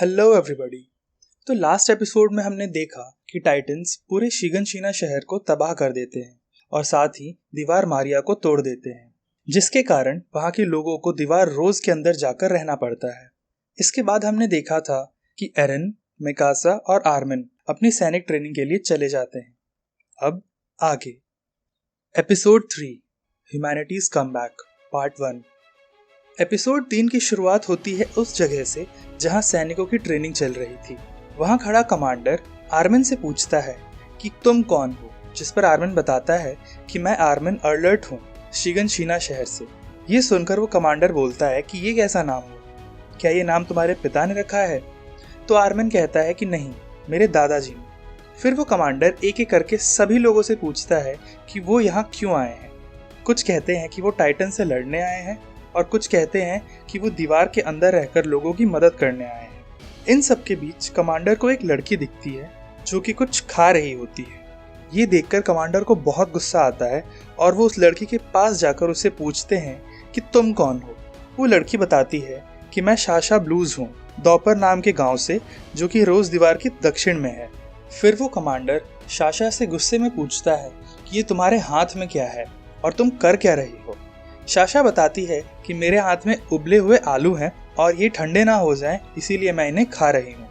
Hello everybody. तो last episode में हमने देखा कि टाइटन्स पूरे शिगनशीना शहर को तबाह कर देते हैं और साथ ही दीवार मारिया को तोड़ देते हैं, जिसके कारण वहां के लोगों को दीवार रोज के अंदर जाकर रहना पड़ता है। इसके बाद हमने देखा था कि एरन, मिकासा और आर्मिन अपनी सैनिक ट्रेनिंग के लिए चले जाते हैं। अब आगे episode 3 humanities comeback part 1। Episode 3 की शुरुआत होती है उस जगह से जहां सैनिकों की ट्रेनिंग चल रही थी। वहां खड़ा कमांडर आर्मिन से पूछता है कि तुम कौन हो, जिस पर आर्मिन बताता है कि मैं आर्मिन अर्लर्ट हूँ, शिगनशीना शहर से। ये सुनकर वो कमांडर बोलता है कि ये कैसा नाम हो, क्या ये नाम तुम्हारे पिता ने रखा है? तो आर्मिन कहता है कि नहीं, मेरे दादाजी ने। फिर वो कमांडर एक एक करके सभी लोगों से पूछता है कि वो यहाँ क्यों आए हैं। कुछ कहते हैं कि वो टाइटन से लड़ने आए हैं और कुछ कहते हैं कि वो दीवार के अंदर रहकर लोगों की मदद करने आए हैं। इन सब के बीच कमांडर को एक लड़की दिखती है जो कि कुछ खा रही होती है। ये देखकर कमांडर को बहुत गुस्सा आता है और वो उस लड़की के पास जाकर उससे पूछते हैं कि तुम कौन हो। वो लड़की बताती है कि मैं शाशा ब्लूज हूँ, दोपहर नाम के गांव से, जो कि रोज दीवार की दक्षिण में है। फिर वो कमांडर शाशा से गुस्से में पूछता है कि ये तुम्हारे हाथ में क्या है और तुम कर क्या रही हो। शाशा बताती है कि मेरे हाथ में उबले हुए आलू हैं और ये ठंडे ना हो जाएं, इसीलिए मैं इन्हें खा रही हूँ।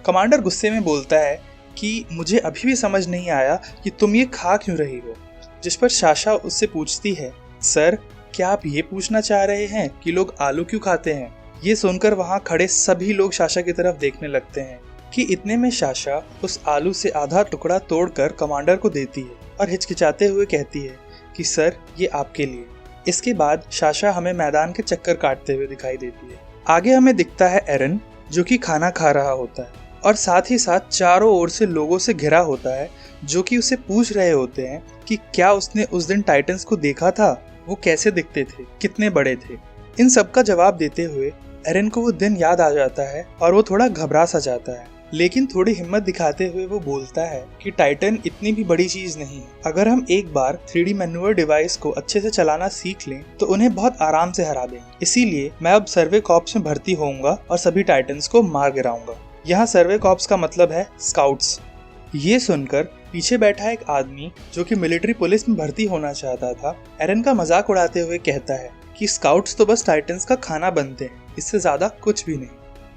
कमांडर गुस्से में बोलता है कि मुझे अभी भी समझ नहीं आया कि तुम ये खा क्यों रही हो। जिस पर शाशा उससे पूछती है, सर, क्या आप ये पूछना चाह रहे हैं कि लोग आलू क्यों खाते हैं? ये सुनकर वहाँ खड़े सभी लोग शाशा की तरफ देखने लगते हैं कि इतने में शाशा उस आलू से आधा टुकड़ा तोड़कर कमांडर को देती है और हिचकिचाते हुए कहती है कि सर, ये आपके लिए। इसके बाद शाशा हमें मैदान के चक्कर काटते हुए दिखाई देती है। आगे हमें दिखता है एरन, जो कि खाना खा रहा होता है और साथ ही साथ चारों ओर से लोगों से घिरा होता है, जो कि उसे पूछ रहे होते हैं कि क्या उसने उस दिन टाइटन्स को देखा था, वो कैसे दिखते थे, कितने बड़े थे। इन सब का जवाब देते हुए एरन को वो दिन याद आ जाता है और वो थोड़ा घबरा सा जाता है, लेकिन थोड़ी हिम्मत दिखाते हुए वो बोलता है कि टाइटन इतनी भी बड़ी चीज नहीं है। अगर हम एक बार 3D मैन्यूअर डिवाइस को अच्छे से चलाना सीख लें तो उन्हें बहुत आराम से हरा देंगे। इसीलिए मैं अब सर्वे कॉर्प्स में भर्ती होऊंगा और सभी टाइटन्स को मार गिराऊंगा। यहाँ सर्वे कॉर्प्स का मतलब है स्काउट्स। ये सुनकर पीछे बैठा एक आदमी, जो कि मिलिट्री पुलिस में भर्ती होना चाहता था, एरन का मजाक उड़ाते हुए कहता है कि स्काउट्स तो बस टाइटन्स का खाना बनते हैं, इससे ज्यादा कुछ भी नहीं।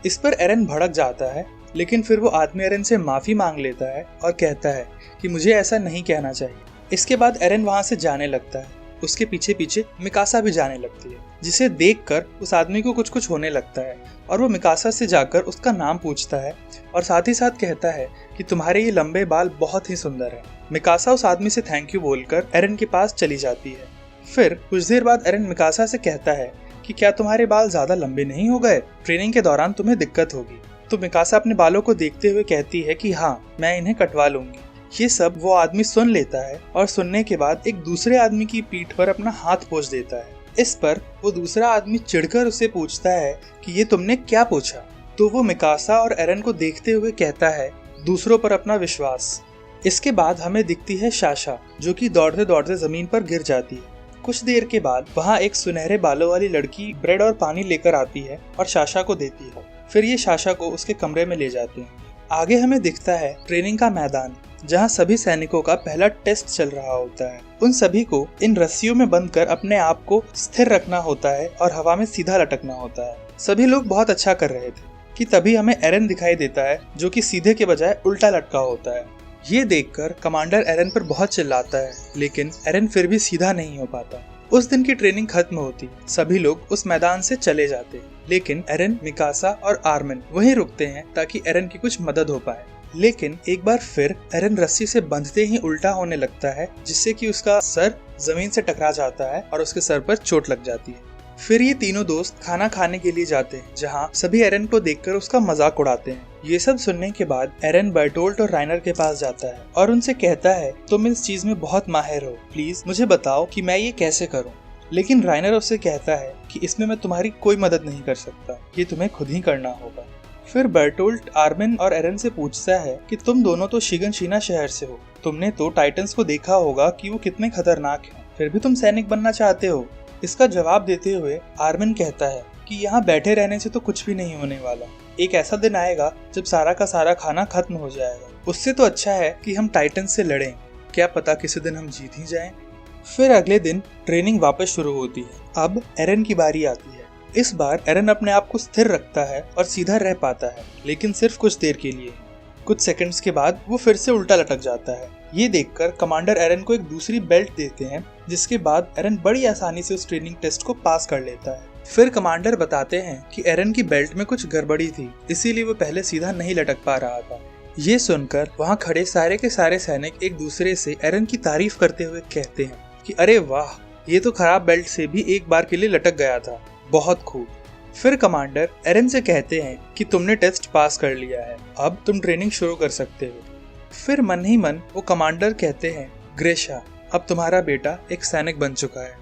इस पर एरन भड़क जाता है, लेकिन फिर वो आदमी एरन से माफी मांग लेता है और कहता है कि मुझे ऐसा नहीं कहना चाहिए। इसके बाद एरन वहां से जाने लगता है। उसके पीछे पीछे मिकासा भी जाने लगती है, जिसे देखकर उस आदमी को कुछ होने लगता है और वो मिकासा से जाकर उसका नाम पूछता है और साथ ही साथ कहता है कि तुम्हारे ये लंबे बाल बहुत ही सुंदर है। मिकासा उस आदमी से थैंक यू बोलकर एरन के पास चली जाती है। फिर कुछ देर बाद एरन मिकासा से कहता है कि क्या तुम्हारे बाल ज्यादा लंबे नहीं हो गए? ट्रेनिंग के दौरान तुम्हें दिक्कत होगी। तो मिकासा अपने बालों को देखते हुए कहती है कि हाँ, मैं इन्हें कटवा लूंगी। ये सब वो आदमी सुन लेता है और सुनने के बाद एक दूसरे आदमी की पीठ पर अपना हाथ पोंछ देता है। इस पर वो दूसरा आदमी चिढ़कर उसे पूछता है कि ये तुमने क्या पूछा? तो वो मिकासा और एरन को देखते हुए कहता है, दूसरों पर अपना विश्वास। इसके बाद हमें दिखती है शाशा, जो कि दौड़ते दौड़ते जमीन पर गिर जाती है। कुछ देर के बाद वहाँ एक सुनहरे बालों वाली लड़की ब्रेड और पानी लेकर आती है और शाशा को देती है। फिर ये शाशा को उसके कमरे में ले जाते हैं। आगे हमें दिखता है ट्रेनिंग का मैदान, जहाँ सभी सैनिकों का पहला टेस्ट चल रहा होता है। उन सभी को इन रस्सियों में बंद कर अपने आप को स्थिर रखना होता है और हवा में सीधा लटकना होता है। सभी लोग बहुत अच्छा कर रहे थे कि तभी हमें एरन दिखाई देता है, जो कि सीधे के बजाय उल्टा लटका होता है। ये देखकर कमांडर एरन पर बहुत चिल्लाता है, लेकिन एरन फिर भी सीधा नहीं हो पाता। उस दिन की ट्रेनिंग खत्म होती, सभी लोग उस मैदान से चले जाते, लेकिन एरन, मिकासा और आर्मिन वहीं रुकते हैं ताकि एरन की कुछ मदद हो पाए। लेकिन एक बार फिर एरन रस्सी से बंधते ही उल्टा होने लगता है, जिससे कि उसका सर जमीन से टकरा जाता है और उसके सर पर चोट लग जाती है। फिर ये तीनों दोस्त खाना खाने के लिए जाते हैं, जहाँ सभी एरन को देखकर उसका मजाक उड़ाते हैं। ये सब सुनने के बाद एरन बर्टोल्ट और राइनर के पास जाता है और उनसे कहता है, तुम इस चीज में बहुत माहिर हो, प्लीज मुझे बताओ कि मैं ये कैसे करूं। लेकिन राइनर उससे कहता है कि इसमें मैं तुम्हारी कोई मदद नहीं कर सकता, ये तुम्हें खुद ही करना होगा। फिर बर्टोल्ट आर्मिन और एरन से पूछता है कि तुम दोनों तो शिगनशीना शहर से हो, तुमने तो टाइटन्स को देखा होगा कि वो कितने खतरनाक हैं, फिर भी तुम सैनिक बनना चाहते हो। इसका जवाब देते हुए आर्मिन कहता है कि यहाँ बैठे रहने से तो कुछ भी नहीं होने वाला, एक ऐसा दिन आएगा जब सारा का सारा खाना खत्म हो जाएगा। उससे तो अच्छा है कि हम टाइटन से लड़ें, क्या पता किसी दिन हम जीत ही जाएं। फिर अगले दिन ट्रेनिंग वापस शुरू होती है। अब एरन की बारी आती है। इस बार एरन अपने आप को स्थिर रखता है और सीधा रह पाता है, लेकिन सिर्फ कुछ देर के लिए। कुछ सेकंड्स के बाद वो फिर से उल्टा लटक जाता है। ये देखकर कमांडर एरन को एक दूसरी बेल्ट देते हैं, जिसके बाद एरन बड़ी आसानी से उस ट्रेनिंग टेस्ट को पास कर लेता है। फिर कमांडर बताते हैं कि एरन की बेल्ट में कुछ गड़बड़ी थी, इसीलिए वो पहले सीधा नहीं लटक पा रहा था। ये सुनकर वहाँ खड़े सारे के सारे सैनिक एक दूसरे से एरन की तारीफ करते हुए कहते हैं कि अरे वाह, ये तो खराब बेल्ट से भी एक बार के लिए लटक गया था, बहुत खूब। फिर कमांडर एरन से कहते हैं कि तुमने टेस्ट पास कर लिया है, अब तुम ट्रेनिंग शुरू कर सकते हो। फिर मन ही मन वो कमांडर कहते हैं, ग्रेशा, अब तुम्हारा बेटा एक सैनिक बन चुका है।